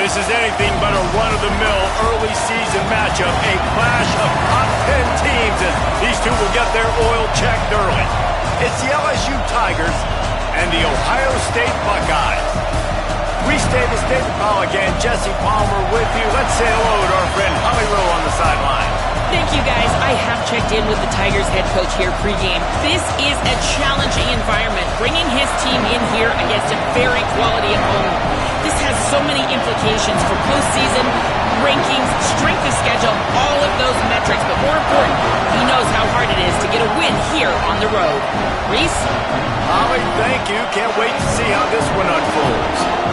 This is anything but a run-of-the-mill early season matchup, a clash of top 10 teams, and these two will get their oil checked early. It's the LSU Tigers and the Ohio State Buckeyes. Restate the state call again. Jesse Palmer with you. Let's say hello to our friend Holly Rowe on the sideline. Thank you, guys. I have checked in with the Tigers head coach here pregame. This is a challenging environment, bringing his team in here against a very quality opponent. This has so many implications for postseason, rankings, strength of schedule, all of those metrics. But more important, he knows how hard it is to get a win here on the road. Reese? Holly, thank you. Can't wait to see how this one unfolds.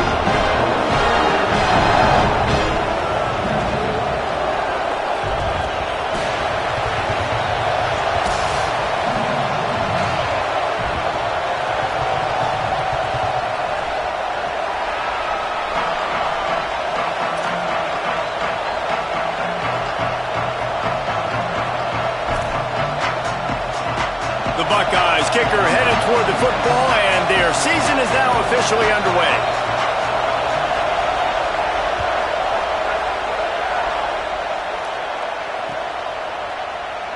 Buckeyes kicker headed toward the football, and their season is now officially underway.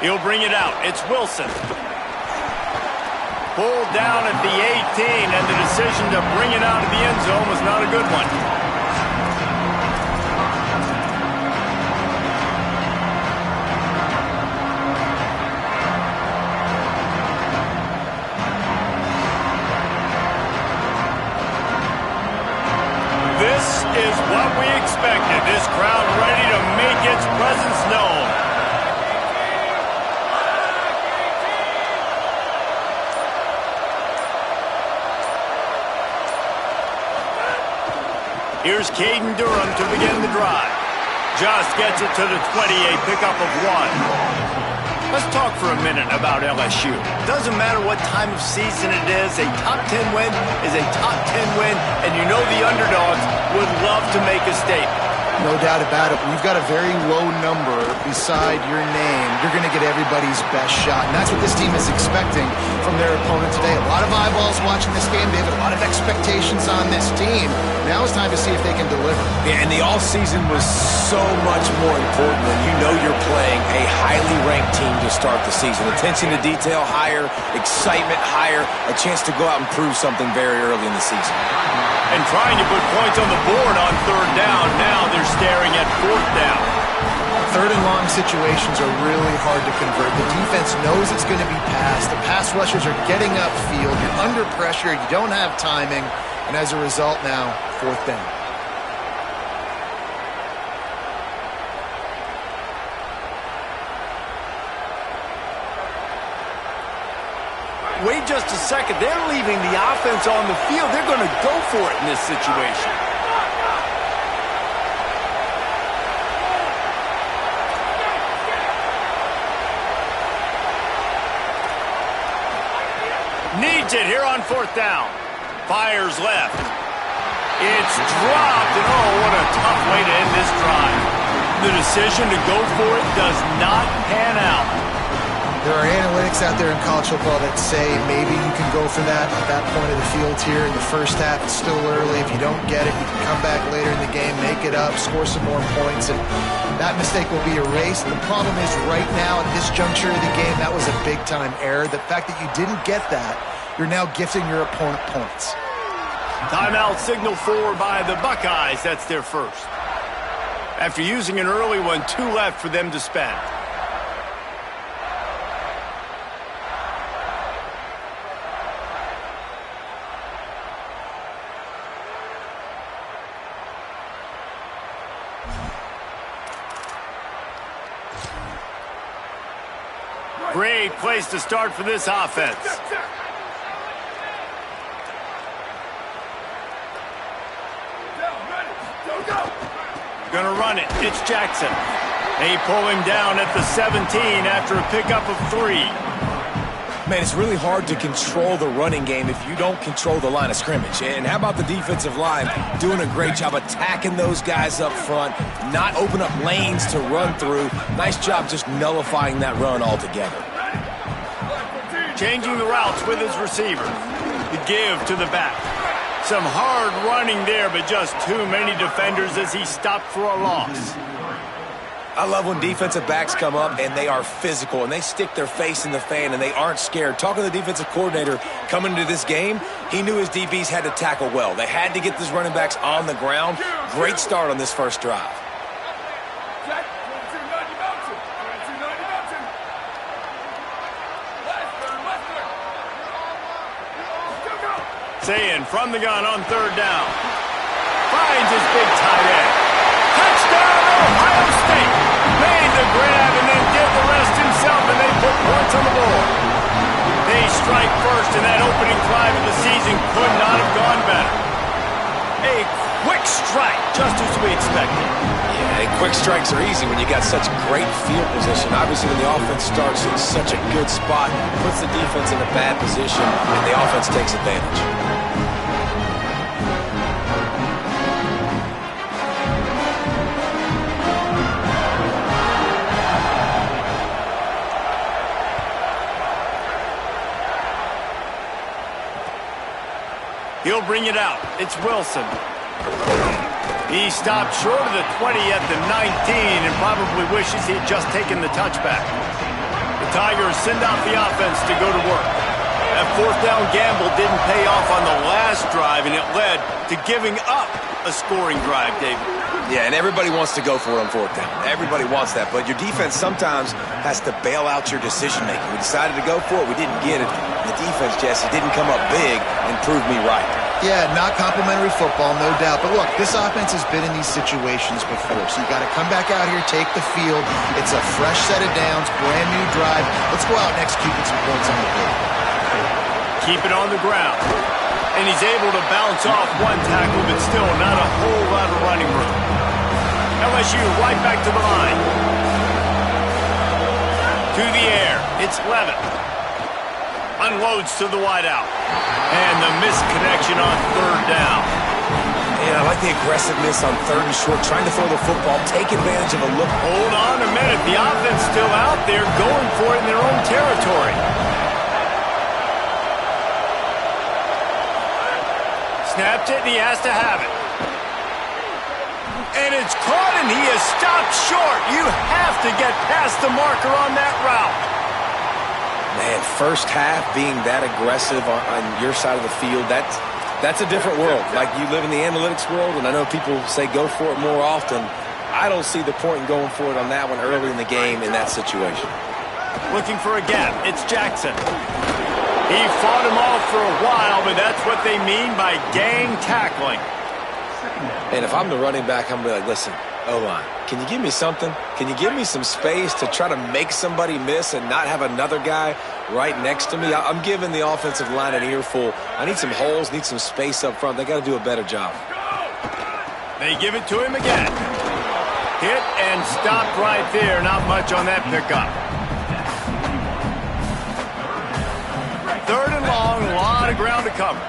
He'll bring it out. It's Wilson. Pulled down at the 18, and the decision to bring it out of the end zone was not a good one. This is what we expected. This crowd ready to make its presence known. Here's Caden Durham to begin the drive. Just gets it to the 20, a pickup of 1. Let's talk for a minute about LSU. Doesn't matter what time of season it is, a top 10 win is a top 10 win, and you know the underdogs would love to make a statement. No doubt about it. When you've got a very low number beside your name, you're going to get everybody's best shot. And that's what this team is expecting from their opponent today. A lot of eyeballs watching this game. They have a lot of expectations on this team. Now it's time to see if they can deliver. Yeah, and the offseason was so much more important when you know you're playing a highly ranked team to start the season. Attention to detail higher, excitement higher, a chance to go out and prove something very early in the season. And trying to put points on the board on 3rd down. Now they're staring at 4th down. 3rd and long situations are really hard to convert. The defense knows it's going to be passed. The pass rushers are getting upfield. You're under pressure. You don't have timing. And as a result now, 4th down. Wait just a second. They're leaving the offense on the field. They're going to go for it in this situation. Needs it here on 4th down. Fires left. It's dropped, and oh, what a tough way to end this drive. The decision to go for it does not pan out. There are analytics out there in college football that say maybe you can go for that at that point of the field here in the first half. It's still early. If you don't get it, you can come back later in the game, make it up, score some more points, and that mistake will be erased. The problem is right now at this juncture of the game, that was a big-time error. The fact that you didn't get that, you're now gifting your opponent points. Timeout signal for by the Buckeyes. That's their first. After using an early one, 2 left for them to spend. Great place to start for this offense. Gonna run it. It's Jackson. They pull him down at the 17 after a pickup of 3. Man, it's really hard to control the running game if you don't control the line of scrimmage. And how about the defensive line doing a great job attacking those guys up front, not open up lanes to run through. Nice job just nullifying that run altogether. Changing the routes with his receiver. The give to the back. Some hard running there, but just too many defenders as he stopped for a loss. I love when defensive backs come up and they are physical and they stick their face in the fan and they aren't scared. Talking to the defensive coordinator coming into this game, he knew his DBs had to tackle well. They had to get these running backs on the ground. Great start on this first drive. Sayin from the gun on third down. Finds his big tight end. Touchdown, Ohio State. Made the grab and then did the rest himself, and they put points on the board. They strike first, and that opening drive of the season could not have gone better. A quick strike, just as we expected. Yeah, quick strikes are easy when you got such great field position. Obviously, when the offense starts in such a good spot, puts the defense in a bad position, and the offense takes advantage. He'll bring it out. It's Wilson. He stopped short of the 20 at the 19 and probably wishes he had just taken the touchback. The Tigers send out the offense to go to work. That fourth down gamble didn't pay off on the last drive, and it led to giving up a scoring drive, David. Yeah, and everybody wants to go for it on fourth down. Everybody wants that, but your defense sometimes has to bail out your decision-making. We decided to go for it. We didn't get it. The defense, Jesse, didn't come up big and prove me right. Yeah, not complimentary football, no doubt. But look, this offense has been in these situations before, so you got to come back out here, take the field. It's a fresh set of downs, brand new drive. Let's go out and execute with some points on the board. Keep it on the ground. And he's able to bounce off one tackle, but still not a whole lot of running room. LSU right back to the line. To the air. It's Levitt. Unloads to the wideout. And the misconnection on third down. Yeah, I like the aggressiveness on third and short, trying to throw the football, take advantage of a look. Hold on a minute. The offense still out there going for it in their own territory. Snapped it, and he has to have it. And it's caught, and he is stopped short. You have to get past the marker on that route. Man, first half being that aggressive on your side of the field, that's a different world. Like, you live in the analytics world, and I know people say go for it more often. I don't see the point in going for it on that one early in the game in that situation. Looking for a gap. It's Jackson. He fought him off for a while, but that's what they mean by gang tackling. And if I'm the running back, I'm going to be like, listen, O-line, can you give me something? Can you give me some space to try to make somebody miss and not have another guy right next to me? I'm giving the offensive line an earful. I need some holes, need some space up front. They got to do a better job. They give it to him again. Hit and stopped right there. Not much on that pickup. Third and long, a lot of ground to cover.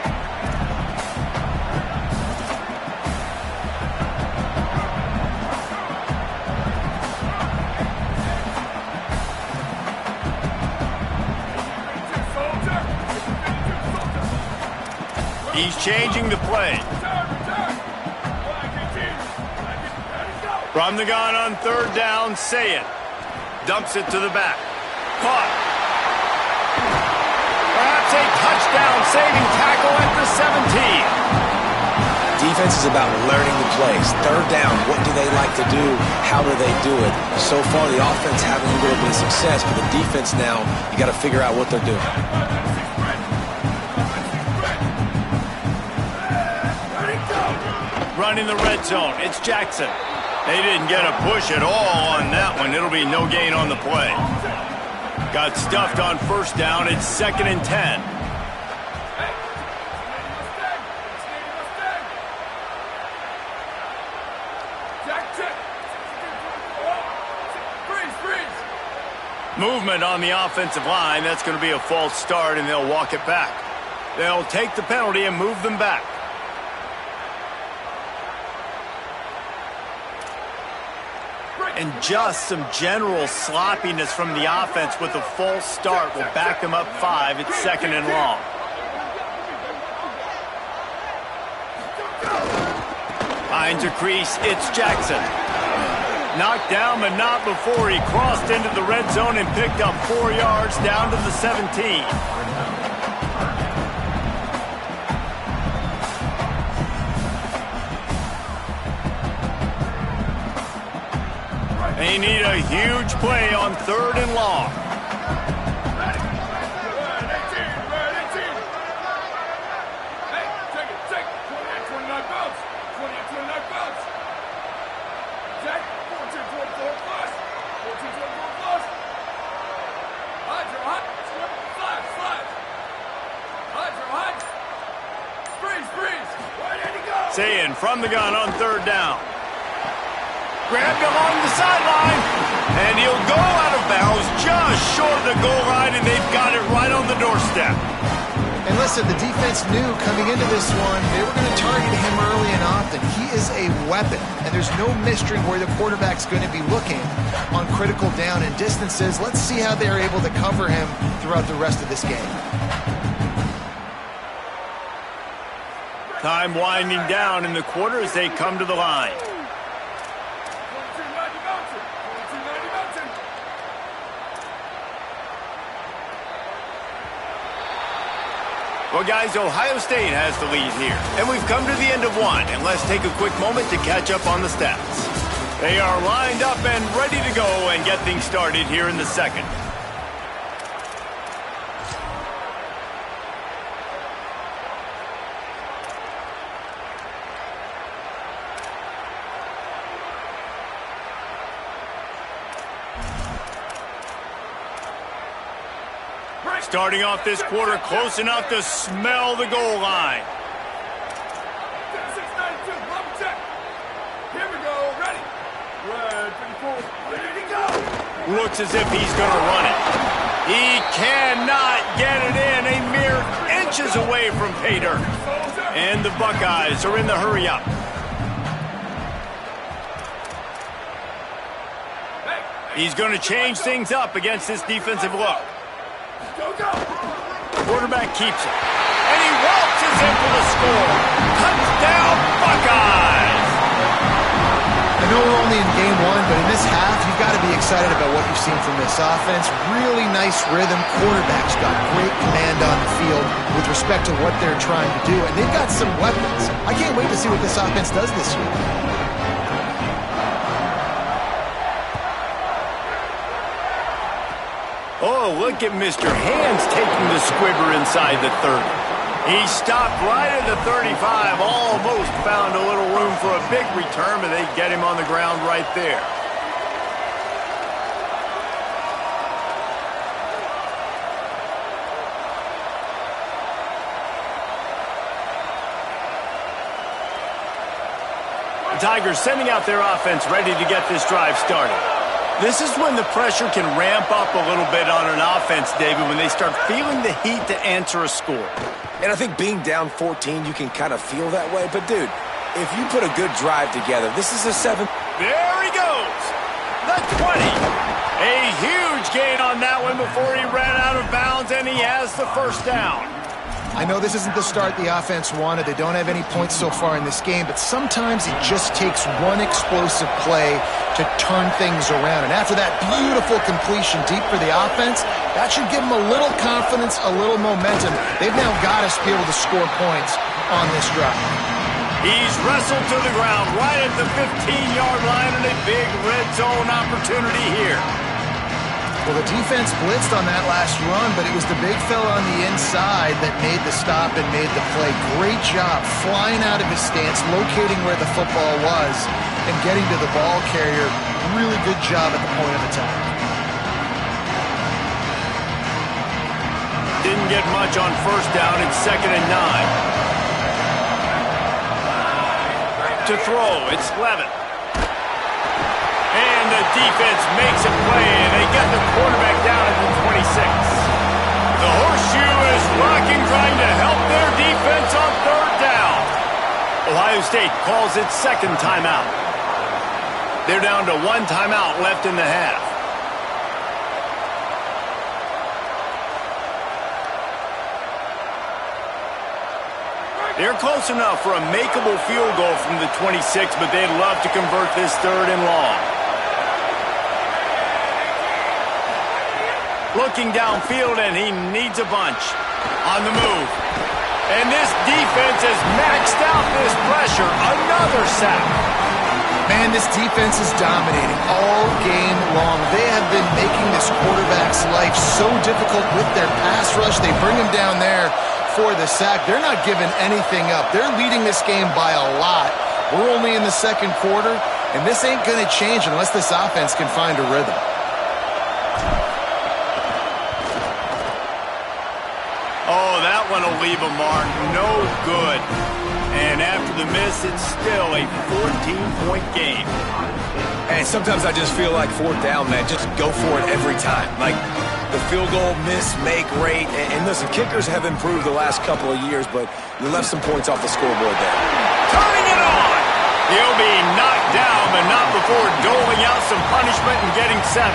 He's changing the play. From the gun on third down, Sayin dumps it to the back. Caught. Perhaps a touchdown-saving tackle at the 17. Defense is about learning the plays. Third down, what do they like to do? How do they do it? So far, the offense having a little bit of success, but the defense now, you got to figure out what they're doing. Running the red zone. It's Jackson. They didn't get a push at all on that one. It'll be no gain on the play. Got stuffed on first down. It's 2nd and 10. Movement on the offensive line. That's going to be a false start, and they'll walk it back. They'll take the penalty and move them back. And just some general sloppiness from the offense with a false start will back them up 5. It's 2nd and long. Finds a crease, it's Jackson. Knocked down, but not before he crossed into the red zone and picked up 4 yards down to the 17. They need a huge play on 3rd and long. Saying from the gun on 3rd down. Grabbed along the sideline, and he'll go out of bounds just short of the goal line, and they've got it right on the doorstep. And listen, the defense knew coming into this one, they were going to target him early and often. He is a weapon, and there's no mystery where the quarterback's going to be looking on critical down and distances. Let's see how they're able to cover him throughout the rest of this game. Time winding down in the quarter as they come to the line. Well, guys, Ohio State has the lead here, and we've come to the end of one, and let's take a quick moment to catch up on the stats. They are lined up and ready to go and get things started here in the second. Starting off this quarter close enough to smell the goal line. Looks as if he's going to run it. He cannot get it in. A mere inches away from pay dirt. And the Buckeyes are in the hurry up. He's going to change things up against this defensive look. Quarterback keeps it. And he waltzes in for the score. Touchdown, Buckeyes! I know we're only in game one, but in this half, you've got to be excited about what you've seen from this offense. Really nice rhythm. Quarterback's got great command on the field with respect to what they're trying to do. And they've got some weapons. I can't wait to see what this offense does this year. Oh, look at Mr. Hands taking the squibber inside the 30. He stopped right at the 35, almost found a little room for a big return, but they get him on the ground right there. The Tigers sending out their offense ready to get this drive started. This is when the pressure can ramp up a little bit on an offense, David, when they start feeling the heat to answer a score. And I think being down 14, you can kind of feel that way. But, dude, if you put a good drive together, this is a 7. There he goes. The 20. A huge gain on that one before he ran out of bounds, and he has the first down. I know this isn't the start the offense wanted. They don't have any points so far in this game, but sometimes it just takes one explosive play to turn things around. And after that beautiful completion deep for the offense, that should give them a little confidence, a little momentum. They've now got to be able to score points on this drive. He's wrestled to the ground right at the 15-yard line, and a big red zone opportunity here. Well, the defense blitzed on that last run, but it was the big fella on the inside that made the stop and made the play. Great job flying out of his stance, locating where the football was, and getting to the ball carrier. Really good job at the point of attack. Didn't get much on first down. It's 2nd and 9. To throw, it's Levin. And the defense makes a play, and they get the quarterback down at the 26. The horseshoe is rocking, trying to help their defense on 3rd down. Ohio State calls its second timeout. They're down to one timeout left in the half. They're close enough for a makeable field goal from the 26, but they'd love to convert this 3rd and long. Looking downfield, and he needs a bunch. On the move. And this defense has maxed out this pressure. Another sack. Man, this defense is dominating all game long. They have been making this quarterback's life so difficult with their pass rush. They bring him down there for the sack. They're not giving anything up. They're leading this game by a lot. We're only in the 2nd quarter, and this ain't going to change unless this offense can find a rhythm. Oh, that one will leave a mark. No good. And after the miss, it's still a 14-point game. And sometimes I just feel like 4th down, man, just go for it every time. Like the field goal miss, make rate. And listen, kickers have improved the last couple of years, but you left some points off the scoreboard there. Turning it on! He'll be knocked down, but not before doling out some punishment and getting 7.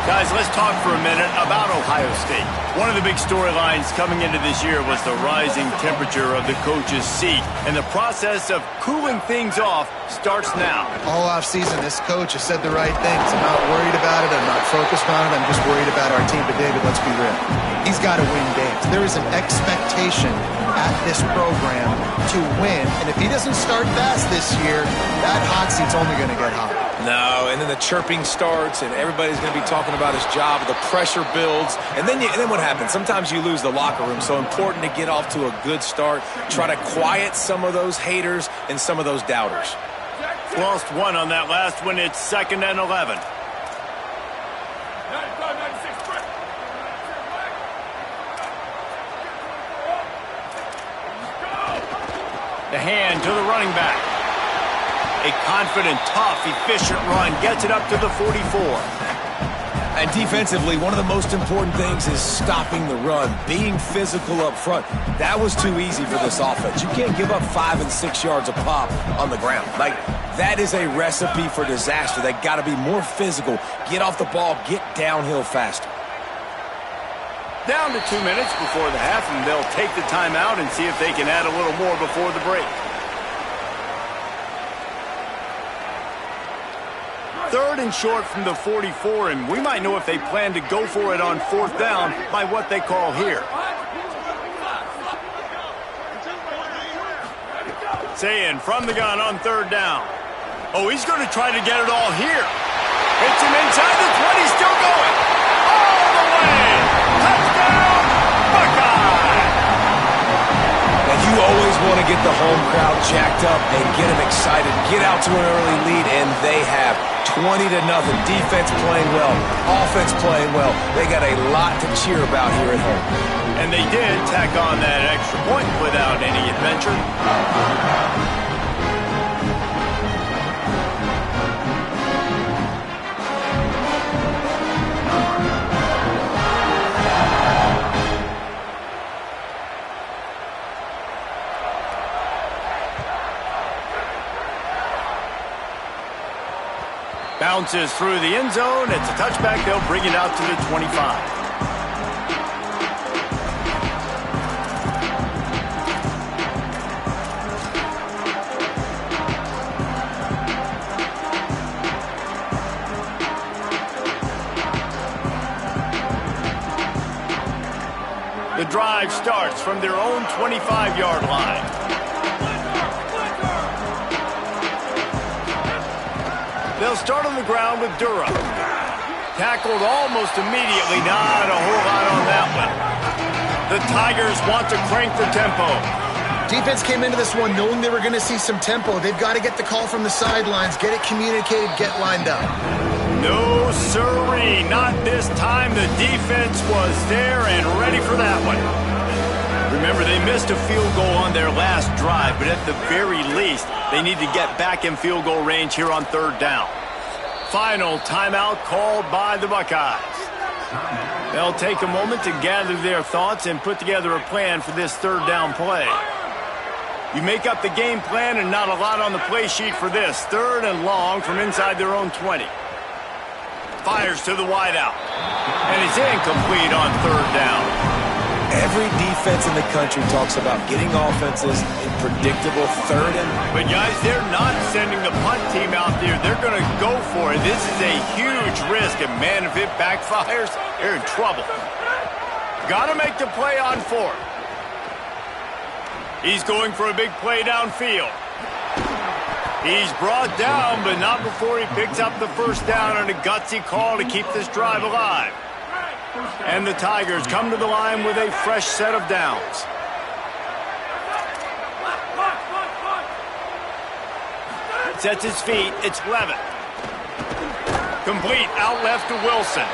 Guys, let's talk for a minute about Ohio State. One of the big storylines coming into this year was the rising temperature of the coach's seat. And the process of cooling things off starts now. All offseason, this coach has said the right things. I'm not worried about it. I'm not focused on it. I'm just worried about our team. But, David, let's be real. He's got to win games. There is an expectation at this program to win. And if he doesn't start fast this year, that hot seat's only going to get hotter. No, and then the chirping starts, and everybody's going to be talking about his job. The pressure builds, and then what happens? Sometimes you lose the locker room. So important to get off to a good start. Try to quiet some of those haters and some of those doubters. Lost one on that last one. It's 2nd and 11. The hand to the running back. A confident, tough, efficient run gets it up to the 44. And defensively, one of the most important things is stopping the run, being physical up front. That was too easy for this offense. You can't give up 5 and 6 yards a pop on the ground. Like, that is a recipe for disaster. They got to be more physical, get off the ball, get downhill faster. Down to 2 minutes before the half, and they'll take the timeout and see if they can add a little more before the break. 3rd and short from the 44, and we might know if they plan to go for it on 4th down by what they call here. Saying from the gun on 3rd down. Oh, he's going to try to get it all here. Hits him inside the 20, still going. All the way. Touchdown, Buckeye. And you always want to get the home crowd jacked up and get them excited. Get out to an early lead, and they have 20-0. Defense playing well, offense playing well. They got a lot to cheer about here at home. And they did tack on that extra point without any adventure. Bounces through the end zone. It's a touchback. They'll bring it out to the 25. The drive starts from their own 25-yard line. They'll start on the ground with Durham. Tackled almost immediately. Not a whole lot on that one. The Tigers want to crank the tempo. Defense came into this one knowing they were going to see some tempo. They've got to get the call from the sidelines, get it communicated, get lined up. No siree, not this time. The defense was there and ready for that one. Remember, they missed a field goal on their last drive, but at the very least, they need to get back in field goal range here on 3rd down. Final timeout called by the Buckeyes. They'll take a moment to gather their thoughts and put together a plan for this 3rd down play. You make up the game plan and not a lot on the play sheet for this. 3rd and long from inside their own 20. Fires to the wideout. And it's incomplete on 3rd down. Every defense in the country talks about getting offenses in predictable third and... But guys, they're not sending the punt team out there. They're going to go for it. This is a huge risk, and man, if it backfires, they're in trouble. Got to make the play on fourth. He's going for a big play downfield. He's brought down, but not before he picks up the first down on a gutsy call to keep this drive alive. And the Tigers come to the line with a fresh set of downs. Sets his feet. It's Levitt. Complete out left to Wilson.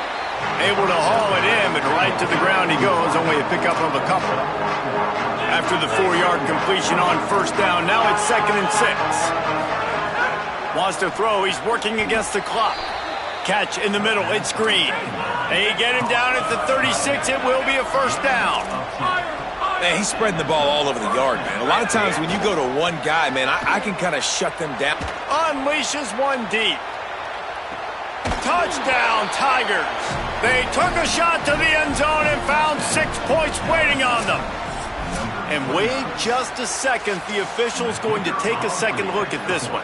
Able to haul it in, but right to the ground he goes. Only a pickup of a couple. After the 4-yard completion on first down, now it's 2nd and 6. Wants to throw. He's working against the clock. Catch in the middle. It's Green. They get him down at the 36. It will be a first down. Man, he's spreading the ball all over the yard, man. A lot of times when you go to one guy, man, I can kind of shut them down. Unleashes one deep. Touchdown, Tigers. They took a shot to the end zone and found 6 points waiting on them. And wait just a second. The official's going to take a second look at this one.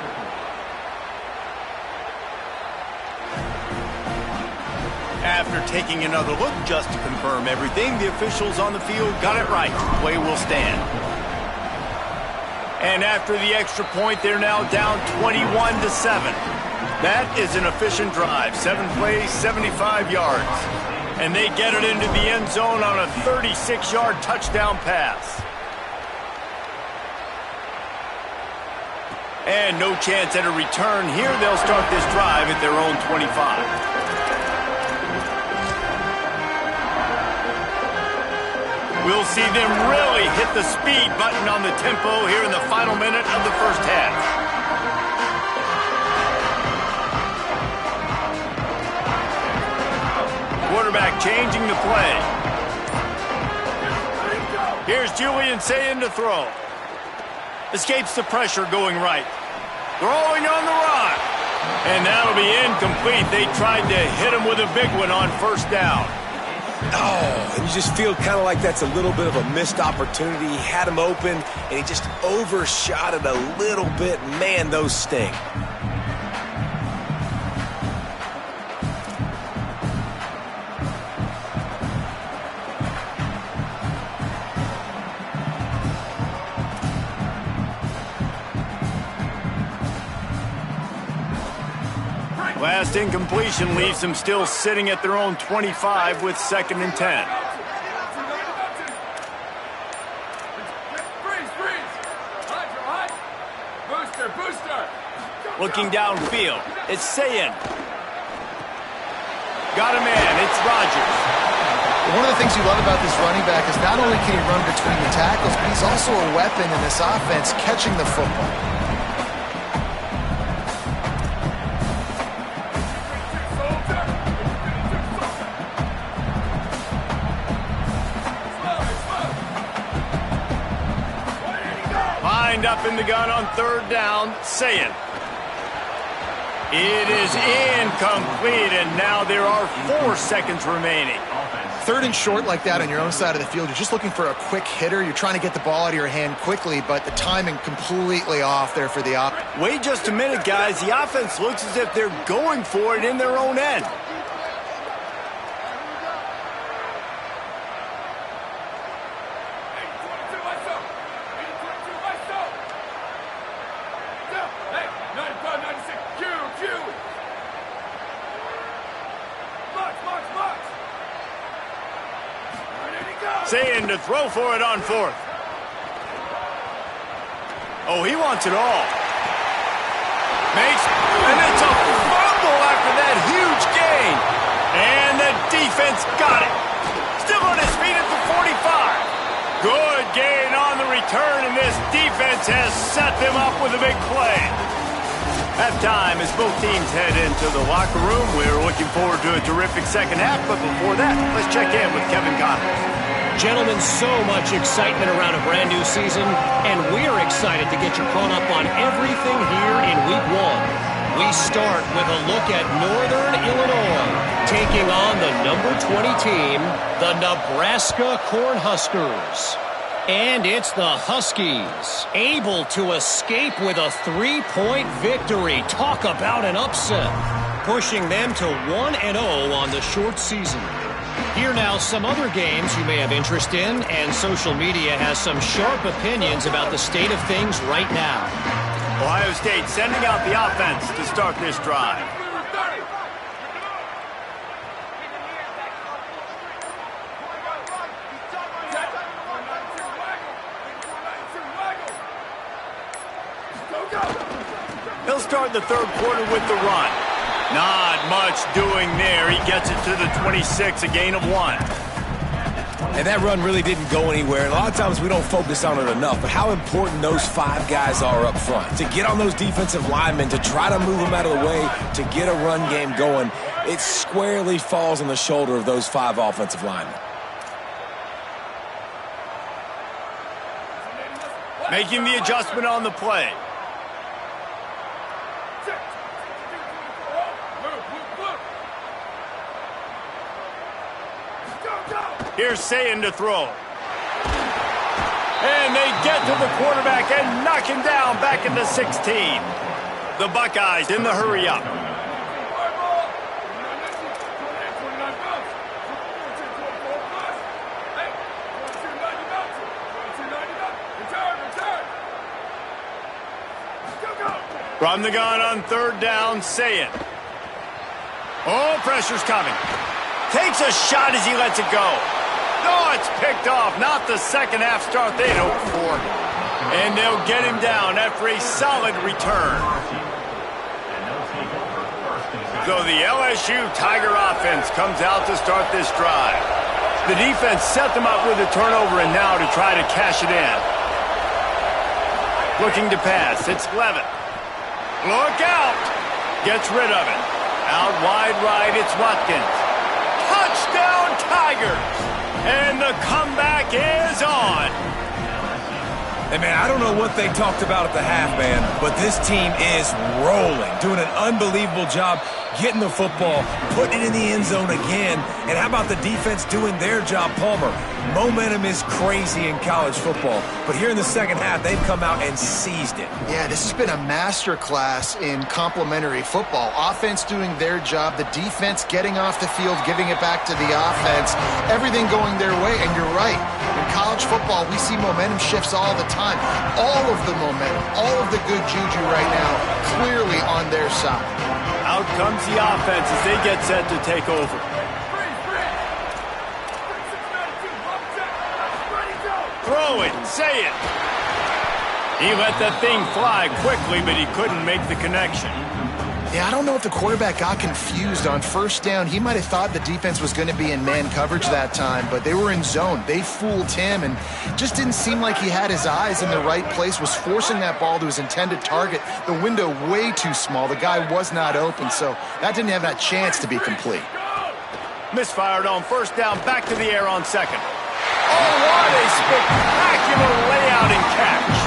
After taking another look just to confirm everything, the officials on the field got it right. Play will stand. And after the extra point, they're now down 21-7. That is an efficient drive. 7 plays, 75 yards. And they get it into the end zone on a 36-yard touchdown pass. And no chance at a return here. They'll start this drive at their own 25. We'll see them really hit the speed button on the tempo here in the final minute of the first half. Quarterback changing the play. Here's Julian Sayin to throw. Escapes the pressure going right. Throwing on the run. And that'll be incomplete. They tried to hit him with a big one on first down. Oh, and you just feel kind of like that's a little bit of a missed opportunity. He had him open, and he just overshot it a little bit. Man, those sting. Last incompletion leaves them still sitting at their own 25 with 2nd and 10. Looking downfield, it's Sayin. Got a man, it's Rodgers. One of the things you love about this running back is not only can he run between the tackles, but he's also a weapon in this offense catching the football. Up in the gun on third down, Sayin. It is incomplete, and now there are 4 seconds remaining. 3rd and short like that on your own side of the field, you're just looking for a quick hitter. You're trying to get the ball out of your hand quickly, but the timing completely off there for the Wait just a minute, guys. The offense looks as if they're going for it in their own end. Sayin to throw for it on fourth. Oh, he wants it all. Makes, and it's a fumble after that huge gain. And the defense got it. Still on his feet at the 45. Good gain on the return, and this defense has set them up with a big play. Halftime as both teams head into the locker room. We're looking forward to a terrific second half, but before that, let's check in with Kevin Connors. Gentlemen, so much excitement around a brand new season, and we're excited to get you caught up on everything here in Week 1. We start with a look at Northern Illinois, taking on the number 20 team, the Nebraska Cornhuskers. And it's the Huskies, able to escape with a 3-point victory. Talk about an upset, pushing them to 1-0 on the short season. Here now, some other games you may have interest in, and social media has some sharp opinions about the state of things right now. Ohio State sending out the offense to start this drive. He'll start the third quarter with the run. Not much doing there. He gets it to the 26, a gain of 1. And that run really didn't go anywhere. And a lot of times we don't focus on it enough, but how important those 5 guys are up front. To get on those defensive linemen, to try to move them out of the way, to get a run game going, it squarely falls on the shoulder of those 5 offensive linemen. Making the adjustment on the play. Here's Sayin to throw. And they get to the quarterback and knock him down back into 16. The Buckeyes in the hurry-up. From the gun on third down, Sayin. Oh, pressure's coming. Takes a shot as he lets it go. No, it's picked off. Not the second half start they'd hoped for. And they'll get him down after a solid return. So the LSU Tiger offense comes out to start this drive. The defense set them up with a turnover and now to try to cash it in. Looking to pass. It's Levitt. Look out. Gets rid of it. Out wide right, it's Watkins. Touchdown Tigers! And the comeback is on. Hey, man, I don't know what they talked about at the half, man, but this team is rolling, doing an unbelievable job getting the football, putting it in the end zone again. And how about the defense doing their job, Palmer? Momentum is crazy in college football, but here in the second half, they've come out and seized it. Yeah, this has been a masterclass in complementary football. Offense doing their job, the defense getting off the field, giving it back to the offense, everything going their way. And you're right, in college football, we see momentum shifts all the time. All of the momentum, all of the good juju right now, clearly on their side. Out comes the offense as they get set to take over. Throw it, say it. He let that thing fly quickly, but he couldn't make the connection. Yeah, I don't know if the quarterback got confused on first down. He might have thought the defense was going to be in man coverage that time, but they were in zone. They fooled him and just didn't seem like he had his eyes in the right place, was forcing that ball to his intended target. The window way too small. The guy was not open, so that didn't have that chance to be complete. Misfired on first down, back to the air on second. Oh, what a spectacular layout and catch.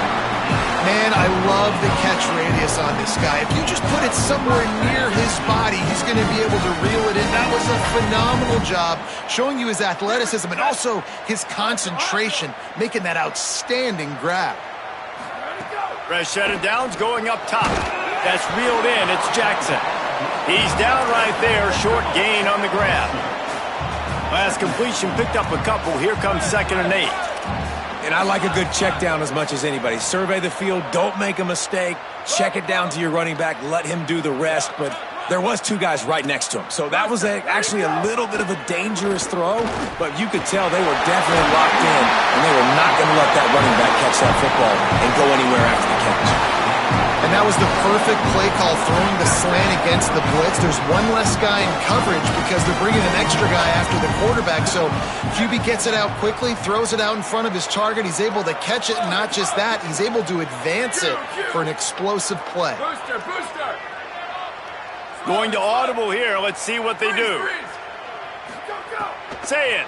Man, I love the catch radius on this guy. If you just put it somewhere near his body, he's going to be able to reel it in. That was a phenomenal job, showing you his athleticism and also his concentration, making that outstanding grab. Fresh set of downs going up top. That's reeled in. It's Jackson. He's down right there. Short gain on the grab. Last completion picked up a couple. Here comes 2nd and 8. And I like a good check down as much as anybody. Survey the field, don't make a mistake, check it down to your running back, let him do the rest. But there was 2 guys right next to him. So that was actually a little bit of a dangerous throw, but you could tell they were definitely locked in, and they were not going to let that running back catch that football and go anywhere after the catch. And that was the perfect play call, throwing the slant against the blitz. There's one less guy in coverage because they're bringing an extra guy after the quarterback. So QB gets it out quickly, throws it out in front of his target. He's able to catch it, and not just that, he's able to advance it for an explosive play. Going to audible here. Let's see what they do. Say it.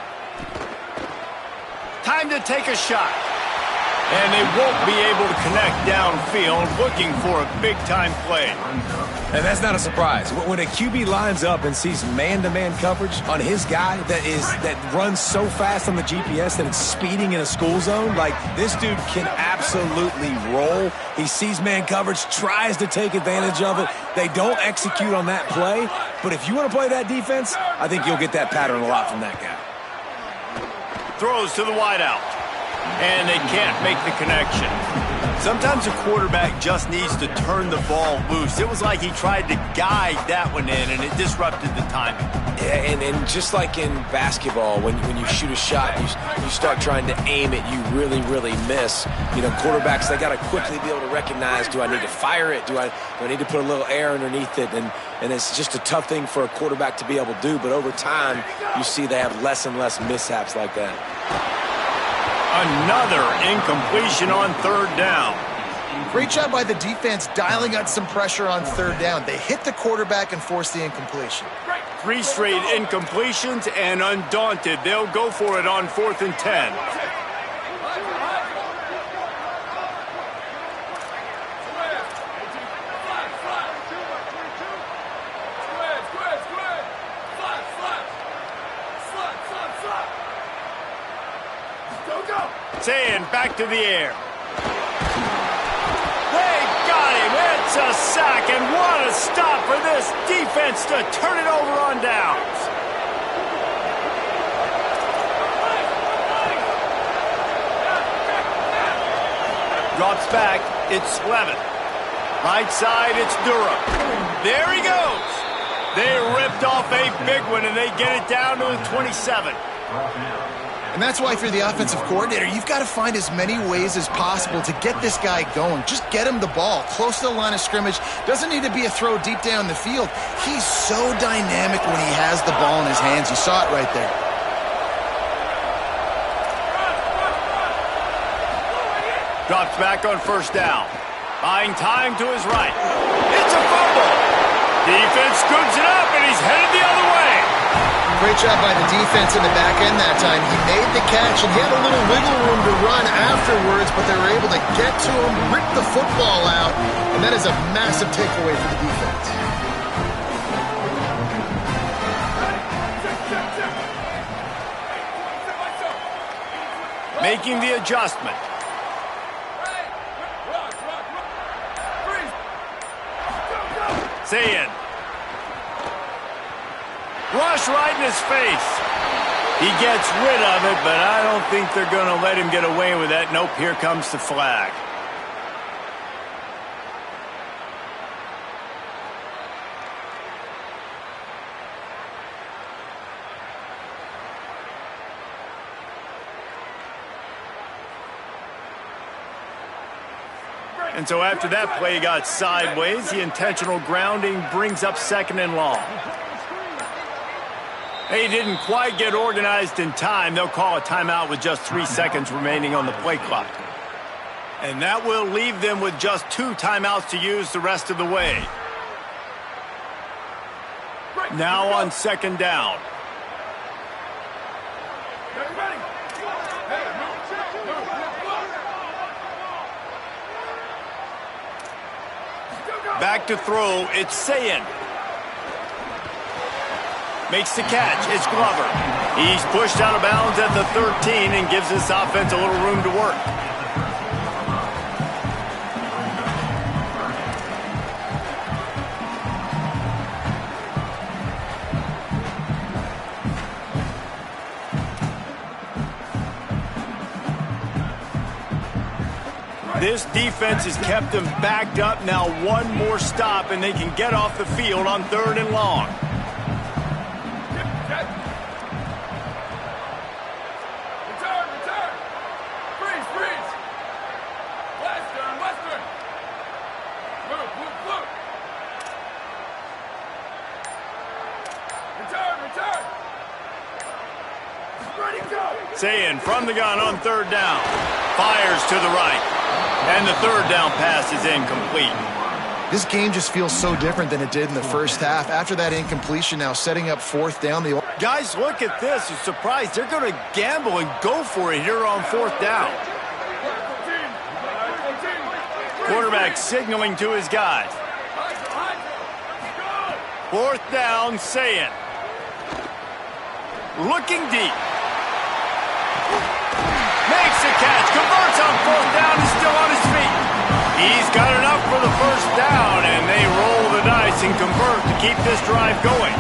Time to take a shot. And they won't be able to connect downfield, looking for a big-time play. And that's not a surprise. When a QB lines up and sees man-to-man coverage on his guy that runs so fast on the GPS that it's speeding in a school zone, like, this dude can absolutely roll. He sees man coverage, tries to take advantage of it. They don't execute on that play. But if you want to play that defense, I think you'll get that pattern a lot from that guy. Throws to the wideout. And they can't make the connection. Sometimes a quarterback just needs to turn the ball loose. It was like he tried to guide that one in, and it disrupted the timing. Yeah, and just like in basketball, when you shoot a shot, you start trying to aim it, you really, really miss. You know, quarterbacks, they got to quickly be able to recognize, do I need to fire it? Do I need to put a little air underneath it? And it's just a tough thing for a quarterback to be able to do. But over time, you see they have less and less mishaps like that. Another incompletion on third down. Great job by the defense dialing out some pressure on third down. They hit the quarterback and forced the incompletion. 3 straight incompletions, and undaunted, they'll go for it on 4th and 10. Saying back to the air. They got him. It's a sack, and what a stop for this defense to turn it over on downs. Drops back. It's Slevin. Right side, it's Durham. There he goes. They ripped off a big one, and they get it down to the 27. And that's why, if you're the offensive coordinator, you've got to find as many ways as possible to get this guy going. Just get him the ball close to the line of scrimmage. Doesn't need to be a throw deep down the field. He's so dynamic when he has the ball in his hands. You saw it right there. Drops back on 1st down. Buying time to his right. It's a fumble. Defense scoops it up, and he's headed the other way. Great job by the defense in the back end that time. He made the catch, and he had a little wiggle room to run afterwards, but they were able to get to him, rip the football out, and that is a massive takeaway for the defense. Making the adjustment. Sayin. Rush right in his face. He gets rid of it, but I don't think they're going to let him get away with that. Nope, here comes the flag. And so after that play got sideways, the intentional grounding brings up 2nd and long. They didn't quite get organized in time. They'll call a timeout with just 3 seconds remaining on the play clock. And that will leave them with just 2 timeouts to use the rest of the way. Now on 2nd down. Back to throw, it's Sayin. Makes the catch, it's Glover. He's pushed out of bounds at the 13 and gives this offense a little room to work. This defense has kept them backed up. Now one more stop, and they can get off the field on 3rd and long. Return. Freeze. Western. Move. Return. Ready, go. Sayin from the gun on 3rd down. Fires to the right. And the 3rd down pass is incomplete. This game just feels so different than it did in the first half. After that incompletion, now setting up 4th down. Guys, look at this. I'm surprised. They're going to gamble and go for it here on 4th down. Quarterback signaling to his guys. 4th down, Sayin. Looking deep. Makes the catch. Converts on 4th down. He's still on his feet. He's got enough for the 1st down, and they roll the dice and convert to keep this drive going.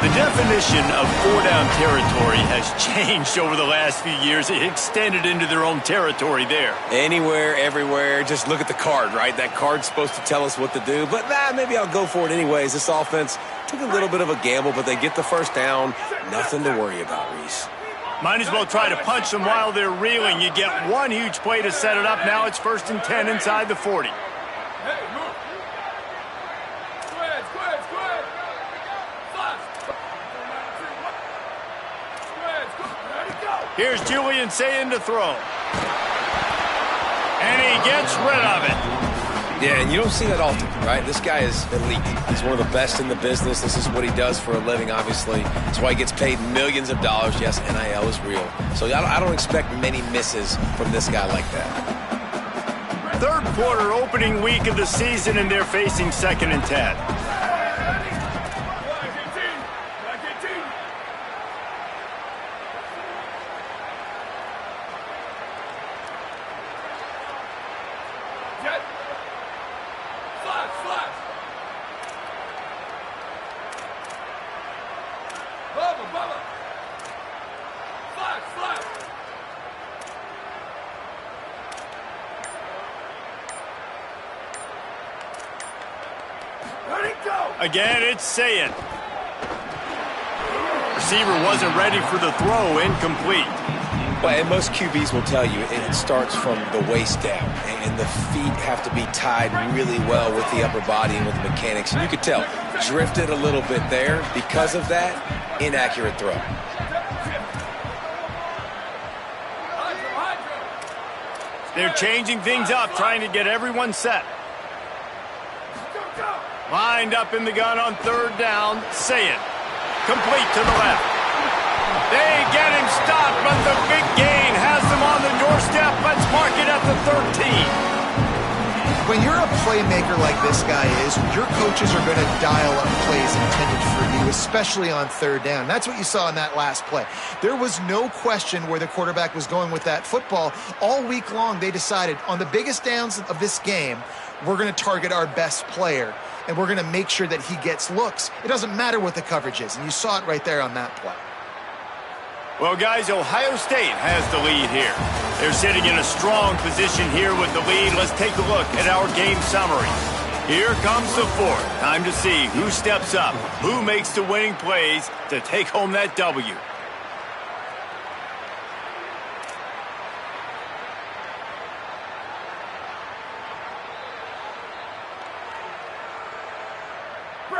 The definition of 4-down territory has changed over the last few years. It extended into their own territory there. Anywhere, everywhere, just look at the card, right? That card's supposed to tell us what to do, but maybe I'll go for it anyways. This offense took a little bit of a gamble, but they get the 1st down. Nothing to worry about, Reese. Might as well try to punch them while they're reeling. You get one huge play to set it up. Now it's 1st and 10 inside the 40. Hey, move. Squares. Fast. Squares. Ready, go. Here's Julian Sayin to throw. And he gets rid of it. Yeah, and you don't see that often, right? This guy is elite. He's one of the best in the business. This is what he does for a living, obviously. That's why he gets paid millions of dollars. Yes, NIL is real. So I don't expect many misses from this guy like that. 3rd quarter, opening week of the season, and they're facing 2nd and 10. Again, it's Sayin. Receiver wasn't ready for the throw, incomplete. Well, and most QBs will tell you it starts from the waist down, and the feet have to be tied really well with the upper body and with the mechanics. And you could tell, drifted a little bit there. Because of that, inaccurate throw. They're changing things up, trying to get everyone set. Lined up in the gun on 3rd down, Sayin. Complete to the left. They get him stopped, but the big gain has them on the doorstep. Let's mark it at the 13. When you're a playmaker like this guy is, your coaches are going to dial up plays intended for you, especially on 3rd down. That's what you saw in that last play. There was no question where the quarterback was going with that football. All week long, they decided on the biggest downs of this game, we're going to target our best player, and we're going to make sure that he gets looks. It doesn't matter what the coverage is, and you saw it right there on that play. Well, guys, Ohio State has the lead here. They're sitting in a strong position here with the lead. Let's take a look at our game summary. Here comes the 4th. Time to see who steps up, who makes the winning plays to take home that W.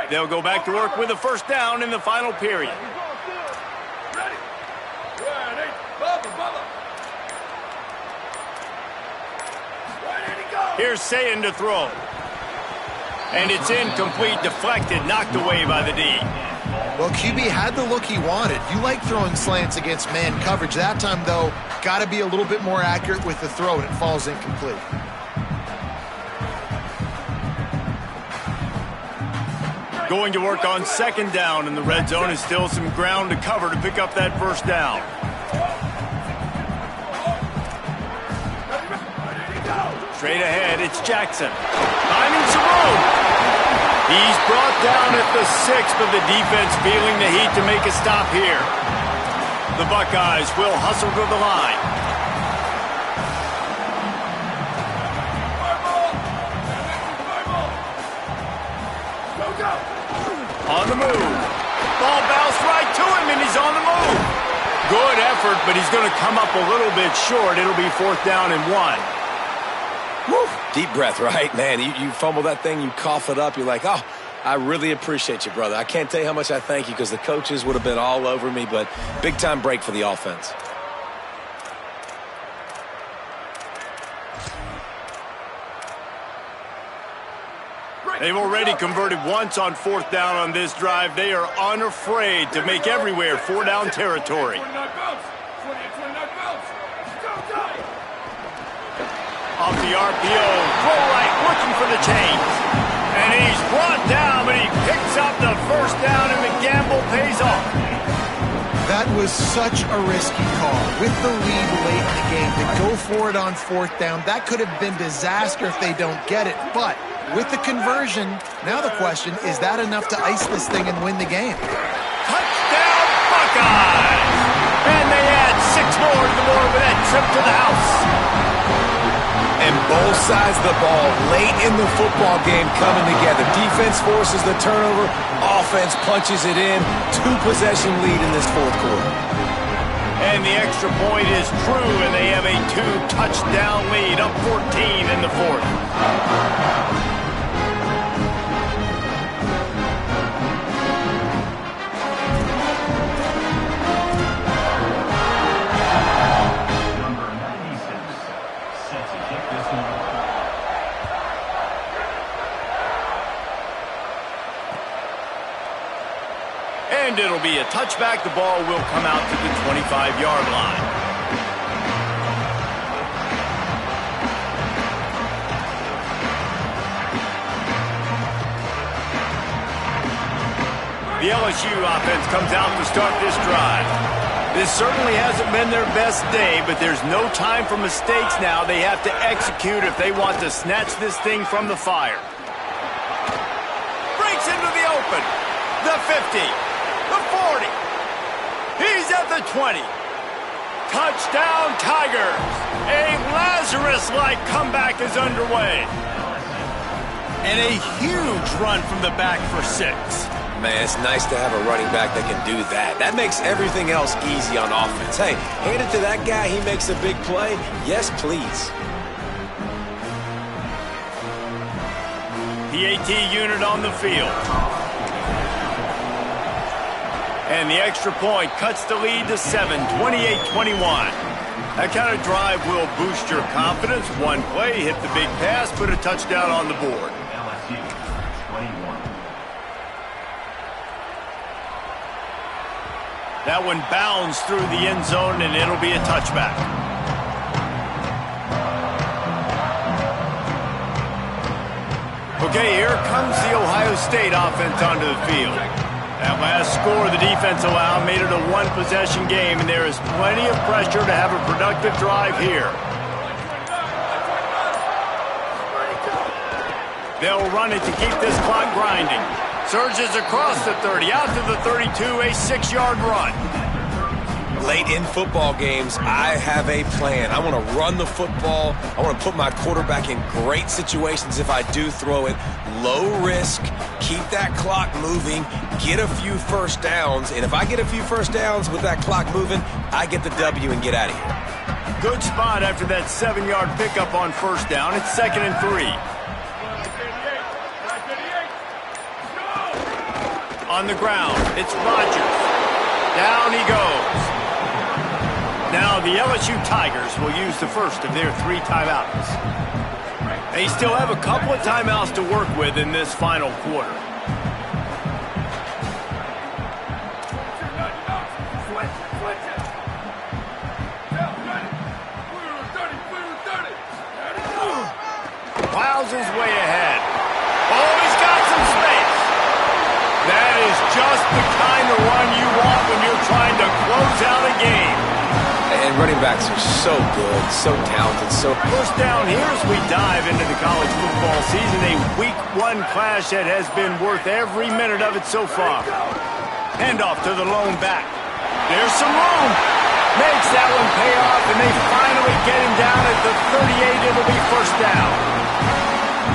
They'll go back to work with the 1st down in the final period. Here's Sayin to throw. And it's incomplete, deflected, knocked away by the D. Well, QB had the look he wanted. You like throwing slants against man coverage. That time, though, got to be a little bit more accurate with the throw, and it falls incomplete. Going to work on 2nd down, and the red zone is still some ground to cover to pick up that 1st down. Straight ahead, it's Jackson. Finding some room. He's brought down at the 6, but the defense feeling the heat to make a stop here. The Buckeyes will hustle to the line. On the move. Ball bounced right to him, and he's on the move. Good effort, but he's going to come up a little bit short. It'll be 4th down and 1. Woo. Deep breath, right? Man, you fumble that thing, you cough it up, you're like, oh, I really appreciate you, brother. I can't tell you how much I thank you because the coaches would have been all over me, but big-time break for the offense. They've already converted once on 4th down on this drive. They are unafraid to make everywhere 4-down territory. Off the RPO, throw right, looking for the chains. And he's brought down, but he picks up the first down, and the gamble pays off. That was such a risky call. With the lead late in the game, to go for it on fourth down, that could have been disaster if they don't get it. But with the conversion, now the question, is that enough to ice this thing and win the game? Touchdown, Buckeyes! And they add 6 more to the board with that trip to the house. And both sides of the ball late in the football game coming together. Defense forces the turnover. Offense punches it in. 2-possession lead in this fourth quarter. And the extra point is true, and they have a 2-touchdown lead, up 14 in the fourth. And it'll be a touchback. The ball will come out to the 25-yard line. The LSU offense comes out to start this drive. This certainly hasn't been their best day, but there's no time for mistakes now. They have to execute if they want to snatch this thing from the fire. Breaks into the open. The 50. The 40. He's at the 20. Touchdown, Tigers. A Lazarus-like comeback is underway. And a huge run from the back for 6. Man, it's nice to have a running back that can do that. That makes everything else easy on offense. Hey, hand it to that guy. He makes a big play. Yes, please. The AT unit on the field. And the extra point cuts the lead to 7, 28-21. That kind of drive will boost your confidence. One play, hit the big pass, put a touchdown on the board. LSU 21. That one bounds through the end zone, and it'll be a touchback. Okay, here comes the Ohio State offense onto the field. That last score the defense allowed made it a 1-possession game, and there is plenty of pressure to have a productive drive here. They'll run it to keep this clock grinding. Surges across the 30, out to the 32, a 6-yard run. Late in football games, I have a plan. I want to run the football. I want to put my quarterback in great situations if I do throw it. Low risk, keep that clock moving, get a few first downs. And if I get a few first downs with that clock moving, I get the W and get out of here. Good spot after that 7-yard pickup on first down. It's 2nd and 3. On the ground, it's Rodgers. Down he goes. Now the LSU Tigers will use the first of their 3 timeouts. They still have a couple of timeouts to work with in this final quarter. Plows his way ahead. Oh, he's got some space. That is just the kind of run you want when you're trying to close out a game. And running backs are so good, so talented, so... First down here as we dive into the college football season. A week 1 clash that has been worth every minute of it so far. Handoff to the lone back. There's some room. Makes that one pay off, and they finally get him down at the 38. It'll be first down.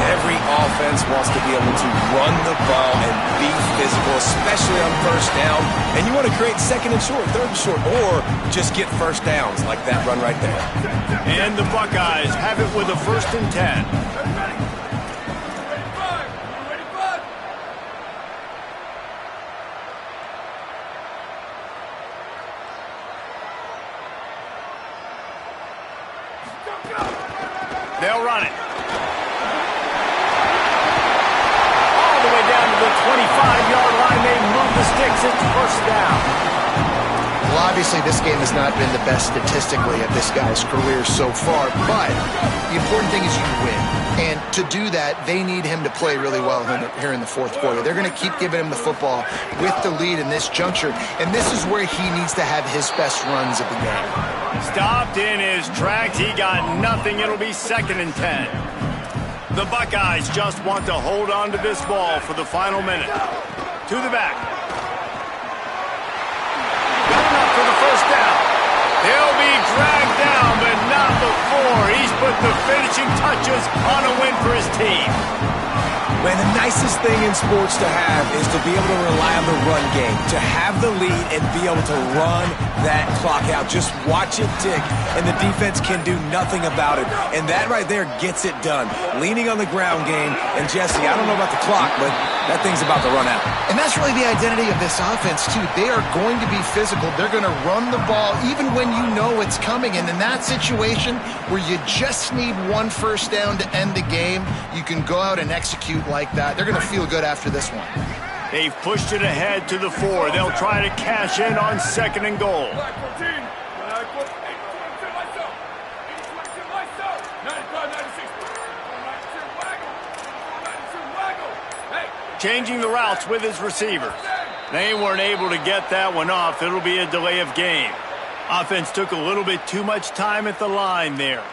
Every offense wants to be able to run the ball and be physical, especially on first down. And you want to create 2nd and short, 3rd and short, or just get first downs like that run right there. And the Buckeyes have it with a 1st and 10. They'll run it. All the way down to the 25-yard line. They move the sticks. It's first down. Well, obviously, this game has not been the best statistically of this guy's career so far, but the important thing is you win. And to do that, they need him to play really well here in the fourth quarter. They're going to keep giving him the football with the lead in this juncture, and this is where he needs to have his best runs of the game. Stopped in his tracks. He got nothing. It'll be 2nd and 10. The Buckeyes just want to hold on to this ball for the final minute. To the back. Got enough for the first down. He'll be dragged down, but not before he's put the finishing touches on a win for his team. Man, the nicest thing in sports to have is to be able to rely on the run game, to have the lead and be able to run that clock out. Just watch it tick, and the defense can do nothing about it. And that right there gets it done. Leaning on the ground game, and Jesse, I don't know about the clock, but that thing's about to run out. And that's really the identity of this offense, too. They are going to be physical. They're going to run the ball even when you know it's coming. And in that situation where you just need one first down to end the game, you can go out and execute like that. They're going to feel good after this one. They've pushed it ahead to the 4. They'll try to cash in on 2nd and goal. Changing the routes with his receivers. They weren't able to get that one off. It'll be a delay of game. Offense took a little bit too much time at the line there.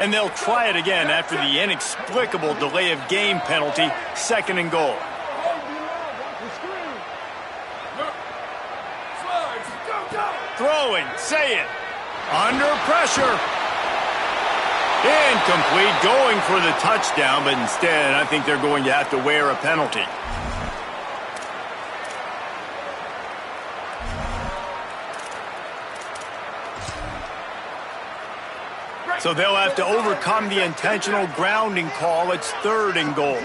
And they'll try it again after the inexplicable delay of game penalty. 2nd and goal. Throwing, say it. Under pressure. Incomplete, going for the touchdown, but instead I think they're going to have to wear a penalty. So they'll have to overcome the intentional grounding call. It's 3rd and goal.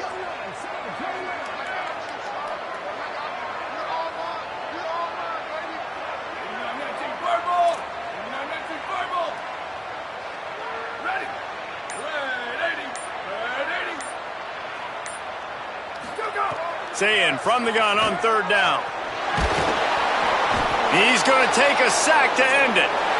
Sayin from the gun on 3rd down. He's going to take a sack to end it.